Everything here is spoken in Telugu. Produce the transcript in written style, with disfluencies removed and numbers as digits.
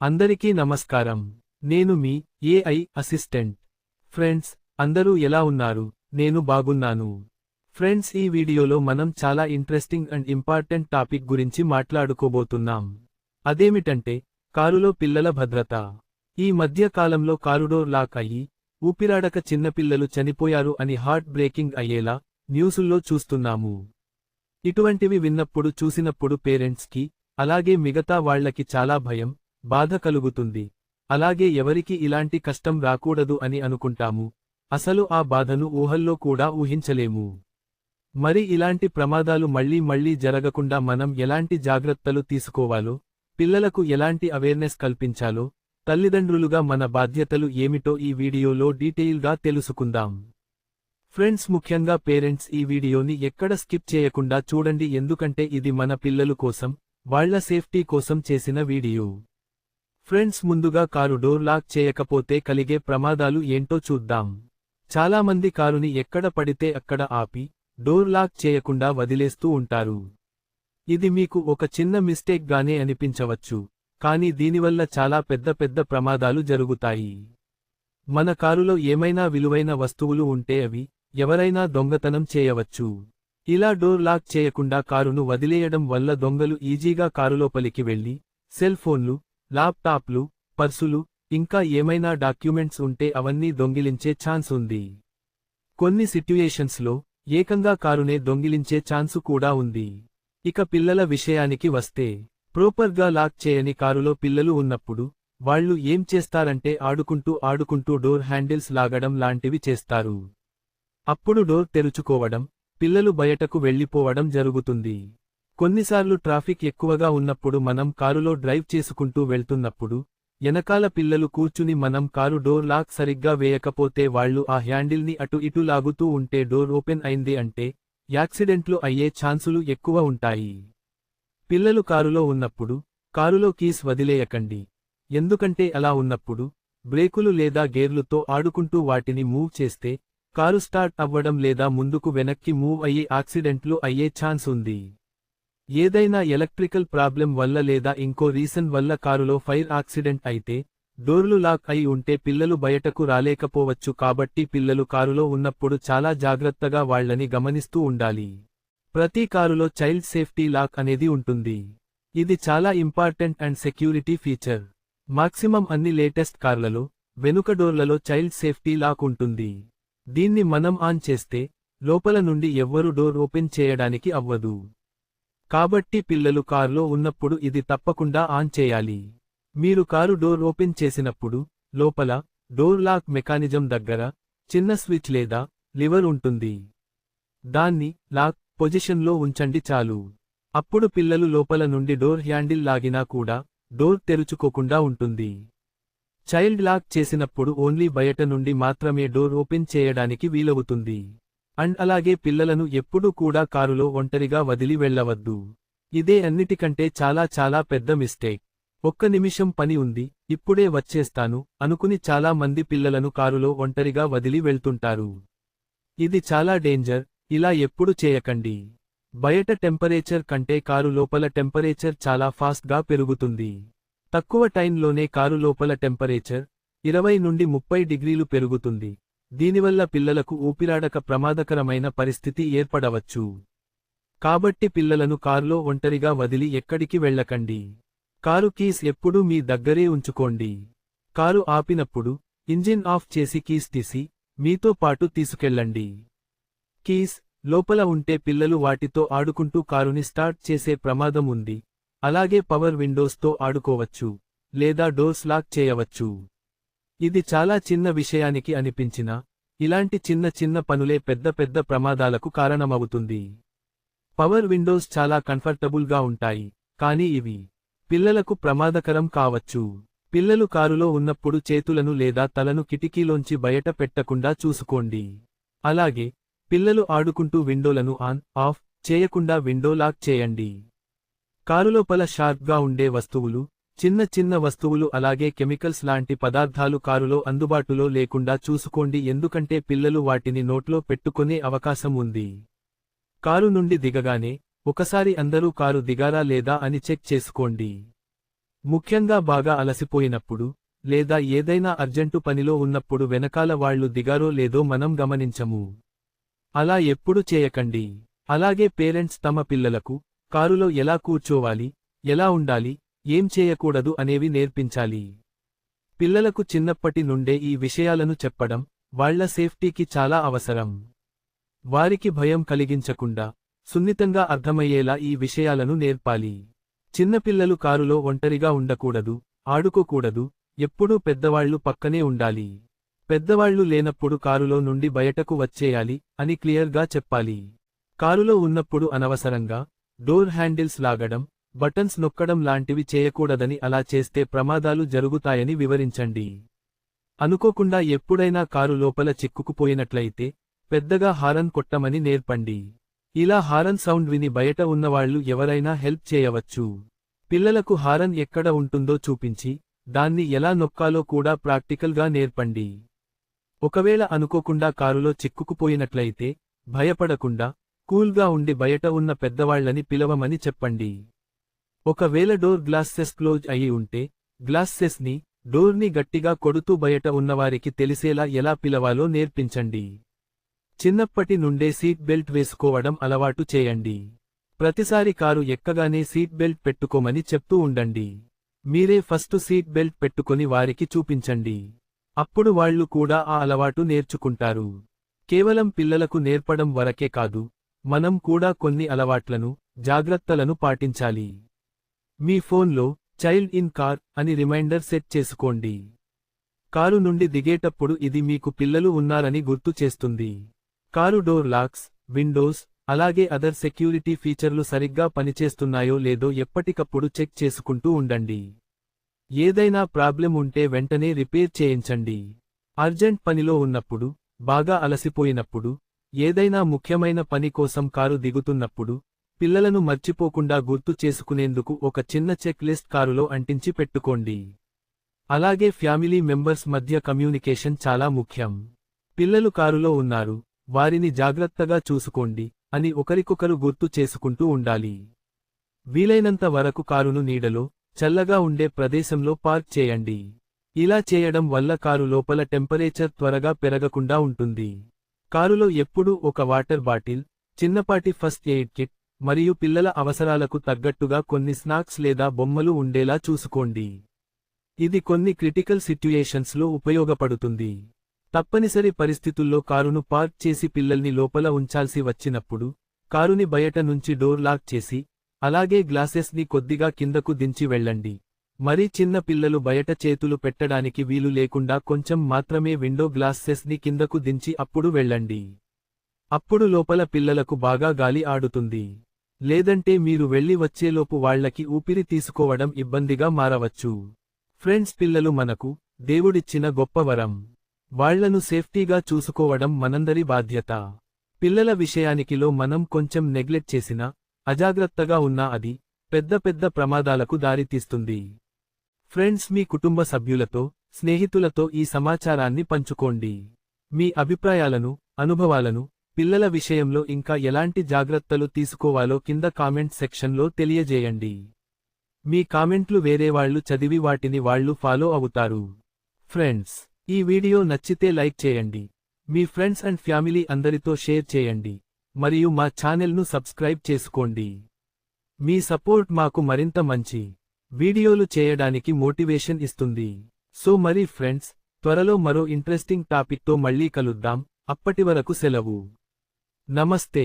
అందరికీ నమస్కారం. నేను మీ ఏఐ అసిస్టెంట్. ఫ్రెండ్స్, అందరూ ఎలా ఉన్నారు? నేను బాగున్నాను. ఫ్రెండ్స్, ఈ వీడియోలో మనం చాలా ఇంట్రెస్టింగ్ అండ్ ఇంపార్టెంట్ టాపిక్ గురించి మాట్లాడుకోబోతున్నాం. అదేమిటంటే, కారులో పిల్లల భద్రత. ఈ మధ్య కాలంలో కారు డోర్ లాక్ అయ్యి, ఊపిరాడక చిన్నపిల్లలు చనిపోయారు అని హార్ట్ బ్రేకింగ్ అయ్యేలా న్యూసుల్లో చూస్తున్నాము. ఇటువంటివి విన్నప్పుడు చూసినప్పుడు పేరెంట్స్కి, అలాగే మిగతా వాళ్లకి చాలా భయం, బాధ కలుగుతుంది. అలాగే ఎవరికి ఇలాంటి కష్టం రాకూడదు అని అనుకుంటాము. అసలు ఆ బాధను ఊహల్లో కూడా ఊహించలేము. మరి ఇలాంటి ప్రమాదాలు మళ్లీ జరగకుండా మనం ఎలాంటి జాగ్రత్తలు తీసుకోవాలో, పిల్లలకు ఎలాంటి అవేర్నెస్ కల్పించాలో, తల్లిదండ్రులుగా మన బాధ్యతలు ఏమిటో ఈ వీడియోలో డీటెయిల్గా తెలుసుకుందాం. ఫ్రెండ్స్, ముఖ్యంగా పేరెంట్స్ ఈ వీడియోని ఎక్కడ స్కిప్ చేయకుండా చూడండి, ఎందుకంటే ఇది మన పిల్లలు కోసం, వాళ్ల సేఫ్టీ కోసం చేసిన వీడియో. ఫ్రెండ్స్, ముందుగా కారు డోర్ లాక్ చేయకపోతే కలిగే ప్రమాదాలు ఏంటో చూద్దాం. చాలామంది కారుని ఎక్కడ పడితే అక్కడ ఆపి, డోర్ లాక్ చేయకుండా వదిలేస్తూ ఉంటారు. ఇది మీకు ఒక చిన్న మిస్టేక్ గానే అనిపించవచ్చు, కానీ దీనివల్ల చాలా పెద్ద ప్రమాదాలు జరుగుతాయి. మన కారులో ఏమైనా విలువైన వస్తువులు ఉంటే అవి ఎవరైనా దొంగతనం చేయవచ్చు. ఇలా డోర్ లాక్ చేయకుండా కారును వదిలేయడం వల్ల దొంగలు ఈజీగా కారులోపలికి వెళ్లి, సెల్ ఫోన్లు, ల్యాప్టాప్లు, పర్సులు, ఇంకా ఏమైనా డాక్యుమెంట్స్ ఉంటే అవన్నీ దొంగిలించే ఛాన్స్ ఉంది. కొన్ని సిట్యుయేషన్స్లో ఏకంగా కారునే దొంగిలించే ఛాన్సు కూడా ఉంది. ఇక పిల్లల విషయానికి వస్తే, ప్రాపర్గా లాక్ చేయని కారులో పిల్లలు ఉన్నప్పుడు వాళ్లు ఏం చేస్తారంటే ఆడుకుంటూ డోర్ హ్యాండిల్స్ లాగడం లాంటివి చేస్తారు. అప్పుడు డోర్ తెరుచుకోవడం, పిల్లలు బయటకు వెళ్లిపోవడం జరుగుతుంది. కొన్నిసార్లు ట్రాఫిక్ ఎక్కువగా ఉన్నప్పుడు మనం కారులో డ్రైవ్ చేసుకుంటూ వెళ్తున్నప్పుడు, ఎనకాల పిల్లలు కూర్చుని మనం కారు డోర్ లాక్ సరిగ్గా వేయకపోతే వాళ్లు ఆ హ్యాండిల్ని అటు ఇటు లాగుతూ ఉంటే డోర్ ఓపెన్ అయింది అంటే, యాక్సిడెంట్లు అయ్యే ఛాన్సులు ఎక్కువ ఉంటాయి. పిల్లలు కారులో ఉన్నప్పుడు, కారులో కీస్ వదిలేయకండి. ఎందుకంటే అలా ఉన్నప్పుడు, బ్రేకులు లేదా గేర్లుతో ఆడుకుంటూ వాటిని మూవ్ చేస్తే, కారు స్టార్ట్ అవ్వడం లేదా ముందుకు వెనక్కి మూవ్ అయ్యి యాక్సిడెంట్లు అయ్యే ఛాన్స్ ఉంది. ఏదైనా ఎలక్ట్రికల్ ప్రాబ్లం వల్ల లేదా ఇంకో రీజన్ వల్ల కారులో ఫైర్ యాక్సిడెంట్ అయితే, డోర్లు లాక్ అయి ఉంటే పిల్లలు బయటకు రాలేకపోవచ్చు. కాబట్టి పిల్లలు కారులో ఉన్నప్పుడు చాలా జాగ్రత్తగా వాళ్లని గమనిస్తూ ఉండాలి. ప్రతి కారులో చైల్డ్ సేఫ్టీ లాక్ అనేది ఉంటుంది. ఇది చాలా important and security feature. Maximum అన్ని లేటెస్ట్ కార్లలో, వెనుక డోర్లలో చైల్డ్ సేఫ్టీ లాక్ ఉంటుంది. దీన్ని మనం ఆన్ చేస్తే, లోపల నుండి ఎవ్వరూ డోర్ ఓపెన్ చేయడానికి అవ్వదు. కాబట్టి పిల్లలు కారులో ఉన్నప్పుడు ఇది తప్పకుండా ఆన్ చేయాలి. మీరు కారు డోర్ ఓపెన్ చేసినప్పుడు, లోపల డోర్ లాక్ మెకానిజం దగ్గర చిన్న స్విచ్ లేదా లివర్ ఉంటుంది. దాన్ని లాక్ పొజిషన్లో ఉంచండి చాలు. అప్పుడు పిల్లలు లోపల నుండి డోర్ హ్యాండిల్ లాగినా కూడా డోర్ తెరుచుకోకుండా ఉంటుంది. చైల్డ్ లాక్ చేసినప్పుడు ఓన్లీ బయట నుండి మాత్రమే డోర్ ఓపెన్ చేయడానికి వీలవుతుంది. అండ్ అలాగే పిల్లలను ఎప్పుడూ కూడా కారులో ఒంటరిగా వదిలి వెళ్లవద్దు. ఇదే అన్నిటికంటే చాలా పెద్ద మిస్టేక్. ఒక్క నిమిషం పని ఉంది, ఇప్పుడే వచ్చేస్తాను అనుకుని చాలా మంది పిల్లలను కారులో ఒంటరిగా వదిలి వెళ్తుంటారు. ఇది చాలా డేంజర్. ఇలా ఎప్పుడు చేయకండి. బయట టెంపరేచర్ కంటే కారు లోపల టెంపరేచర్ చాలా ఫాస్ట్గా పెరుగుతుంది. తక్కువ టైంలోనే కారు లోపల టెంపరేచర్ 20 నుండి 30 డిగ్రీలు పెరుగుతుంది. దీనివల్ల పిల్లలకు ఊపిరాడక ప్రమాదకరమైన పరిస్థితి ఏర్పడవచ్చు. కాబట్టి పిల్లలను కారులో ఒంటరిగా వదిలి ఎక్కడికి వెళ్లకండి. కారు కీస్ ఎప్పుడూ మీ దగ్గరే ఉంచుకోండి. కారు ఆపినప్పుడు ఇంజిన్ ఆఫ్ చేసి కీస్ తీసి మీతో పాటు తీసుకెళ్లండి. కీస్ లోపల ఉంటే పిల్లలు వాటితో ఆడుకుంటూ కారుని స్టార్ట్ చేసే ప్రమాదం ఉంది. అలాగే పవర్ విండోస్తో ఆడుకోవచ్చు, లేదా డోర్స్ లాక్ చేయవచ్చు. ఇది చాలా చిన్న విషయానికి అనిపించినా, ఇలాంటి చిన్న పనులే పెద్ద ప్రమాదాలకు కారణమవుతుంది. పవర్ విండోస్ చాలా కంఫర్టబుల్గా ఉంటాయి, కానీ ఇవి పిల్లలకు ప్రమాదకరం కావచ్చు. పిల్లలు కారులో ఉన్నప్పుడు చేతులను లేదా తలను కిటికీలోంచి బయట పెట్టకుండా చూసుకోండి. అలాగే పిల్లలు ఆడుకుంటూ విండోలను ఆన్, ఆఫ్ చేయకుండా విండో లాక్ చేయండి. కారులోపల షార్ప్గా ఉండే వస్తువులు, చిన్న వస్తువులు అలాగే కెమికల్స్ లాంటి పదార్థాలు కారులో అందుబాటులో లేకుండా చూసుకోండి, ఎందుకంటే పిల్లలు వాటిని నోట్లో పెట్టుకునే అవకాశం ఉంది. కారు నుండి దిగగానే ఒకసారి అందరూ కారు దిగారా లేదా అని చెక్ చేసుకోండి. ముఖ్యంగా బాగా అలసిపోయినప్పుడు లేదా ఏదైనా అర్జెంటు పనిలో ఉన్నప్పుడు వెనకాల వాళ్ళు దిగారో లేదో మనం గమనించము. అలా ఎప్పుడు చేయకండి. అలాగే పేరెంట్స్ తమ పిల్లలకు కారులో ఎలా కూర్చోవాలి, ఎలా ఉండాలి, ఏం చేయకూడదు అనేవి నేర్పించాలి. పిల్లలకు చిన్నప్పటి నుండే ఈ విషయాలను చెప్పడం వాళ్ళ సేఫ్టీకి చాలా అవసరం. వారికి భయం కలిగించకుండా సున్నితంగా అర్థమయ్యేలా ఈ విషయాలను నేర్పాలి. చిన్నపిల్లలు కారులో ఒంటరిగా ఉండకూడదు, ఆడుకోకూడదు, ఎప్పుడూ పెద్దవాళ్లు పక్కనే ఉండాలి. పెద్దవాళ్లు లేనప్పుడు కారులో నుండి బయటకు వచ్చేయాలి అని క్లియర్గా చెప్పాలి. కారులో ఉన్నప్పుడు అనవసరంగా డోర్ హ్యాండిల్స్ లాగడం, బటన్స్ నొక్కడం లాంటివి చేయకూడదని, అలా చేస్తే ప్రమాదాలు జరుగుతాయని వివరించండి. అనుకోకుండా ఎప్పుడైనా కారు లోపల చిక్కుకుపోయినట్లయితే పెద్దగా హారన్ కొట్టమని నేర్పండి. ఇలా హారన్ సౌండ్ విని బయట ఉన్నవాళ్లు ఎవరైనా హెల్ప్ చేయవచ్చు. పిల్లలకు హారన్ ఎక్కడ ఉంటుందో చూపించి దాన్ని ఎలా నొక్కాలో కూడా ప్రాక్టికల్గా నేర్పండి. ఒకవేళ అనుకోకుండా కారులో చిక్కుకుపోయినట్లయితే భయపడకుండా కూల్గా ఉండి బయట ఉన్న పెద్దవాళ్లని పిలవమని చెప్పండి. ఒకవేళ డోర్ గ్లాసెస్ క్లోజ్ అయి ఉంటే గ్లాసెస్ని, డోర్ని గట్టిగా కొడుతూ బయట ఉన్నవారికి తెలిసేలా ఎలా పిలవాలో నేర్పించండి. చిన్నప్పటి నుండే సీట్ బెల్ట్ వేసుకోవడం అలవాటు చేయండి. ప్రతిసారి కారు ఎక్కగానే సీట్ బెల్ట్ పెట్టుకోమని చెప్తూ ఉండండి. మీరే ఫస్ట్ సీట్ బెల్ట్ పెట్టుకొని వారికి చూపించండి. అప్పుడు వాళ్ళు కూడా ఆ అలవాటు నేర్చుకుంటారు. కేవలం పిల్లలకు నేర్పడం వరకే కాదు, మనం కూడా కొన్ని అలవాట్లను, జాగ్రత్తలను పాటించాలి. మీ ఫోన్లో చైల్డ్ ఇన్ కార్ అని రిమైండర్ సెట్ చేసుకోండి. కారు నుండి దిగేటప్పుడు ఇది మీకు పిల్లలు ఉన్నారని గుర్తు చేస్తుంది. కారు డోర్ లాక్స్, విండోస్, అలాగే అదర్ సెక్యూరిటీ ఫీచర్లు సరిగ్గా పనిచేస్తున్నాయో లేదో ఎప్పటికప్పుడు చెక్ చేసుకుంటూ ఉండండి. ఏదైనా ప్రాబ్లం ఉంటే వెంటనే రిపేర్ చేయించండి. అర్జెంట్ పనిలో ఉన్నప్పుడు, బాగా అలసిపోయినప్పుడు, ఏదైనా ముఖ్యమైన పని కోసం కారు దిగుతున్నప్పుడు పిల్లలను మర్చిపోకుండా గుర్తు చేసుకునేందుకు ఒక చిన్న చెక్ లిస్ట్ కారులో అంటించి పెట్టుకోండి. అలాగే ఫ్యామిలీ మెంబర్స్ మధ్య కమ్యూనికేషన్ చాలా ముఖ్యం. పిల్లలు కారులో ఉన్నారు, వారిని జాగ్రత్తగా చూసుకోండి అని ఒకరికొకరు గుర్తు చేసుకుంటూ ఉండాలి. వీలైనంత వరకు కారును నీడలో, చల్లగా ఉండే ప్రదేశంలో పార్క్ చేయండి. ఇలా చేయడం వల్ల కారు లోపల టెంపరేచర్ త్వరగా పెరగకుండా ఉంటుంది. కారులో ఎప్పుడూ ఒక వాటర్ బాటిల్, చిన్నపాటి ఫస్ట్ ఎయిడ్ కిట్ మరియు పిల్లల అవసరాలకు తగ్గట్టుగా కొన్ని స్నాక్స్ లేదా బొమ్మలు ఉండేలా చూసుకోండి. ఇది కొన్ని క్రిటికల్ సిట్యుయేషన్స్లో ఉపయోగపడుతుంది. తప్పనిసరి పరిస్థితుల్లో కారును పార్క్ చేసి పిల్లల్ని లోపల ఉంచాల్సి వచ్చినప్పుడు కారుని బయట నుంచి డోర్ లాక్ చేసి, అలాగే గ్లాసెస్ని కొద్దిగా కిందకు దించి వెళ్ళండి. మరీ చిన్న పిల్లలు బయట చేతులు పెట్టడానికి వీలు లేకుండా కొంచెం మాత్రమే విండో గ్లాసెస్ని కిందకు దించి అప్పుడు వెళ్ళండి. అప్పుడు లోపల పిల్లలకు బాగా గాలి ఆడుతుంది. లేదంటే మీరు వెళ్లి వచ్చేలోపు వాళ్లకి ఊపిరి తీసుకోవడం ఇబ్బందిగా మారవచ్చు. ఫ్రెండ్స్, పిల్లలు మనకు దేవుడిచ్చిన గొప్ప వరం. వాళ్లను సేఫ్టీగా చూసుకోవడం మనందరి బాధ్యత. పిల్లల విషయానికిలో మనం కొంచెం నెగ్లెక్ట్ చేసినా, అజాగ్రత్తగా ఉన్నా అది పెద్ద పెద్ద ప్రమాదాలకు దారితీస్తుంది. ఫ్రెండ్స్, మీ కుటుంబ సభ్యులతో, స్నేహితులతో ఈ సమాచారాన్ని పంచుకోండి. మీ అభిప్రాయాలను, అనుభవాలను, పిల్లల విషయంలో ఇంకా ఎలాంటి జాగ్రత్తలు తీసుకోవాలో కింద కామెంట్ సెక్షన్లో తెలియజేయండి. మీ కామెంట్లు వేరేవాళ్లు చదివి వాటిని వాళ్ళు ఫాలో అవుతారు. ఫ్రెండ్స్, ఈ వీడియో నచ్చితే లైక్ చేయండి. మీ ఫ్రెండ్స్ అండ్ ఫ్యామిలీ అందరితో షేర్ చేయండి. మరియు మా ఛానెల్ను సబ్స్క్రైబ్ చేసుకోండి. మీ సపోర్ట్ మాకు మరింత మంచి వీడియోలు చేయడానికి మోటివేషన్ ఇస్తుంది. సో మరి ఫ్రెండ్స్, త్వరలో మరో ఇంట్రెస్టింగ్ టాపిక్తో మళ్ళీ కలుద్దాం. అప్పటివరకు సెలవు. నమస్తే.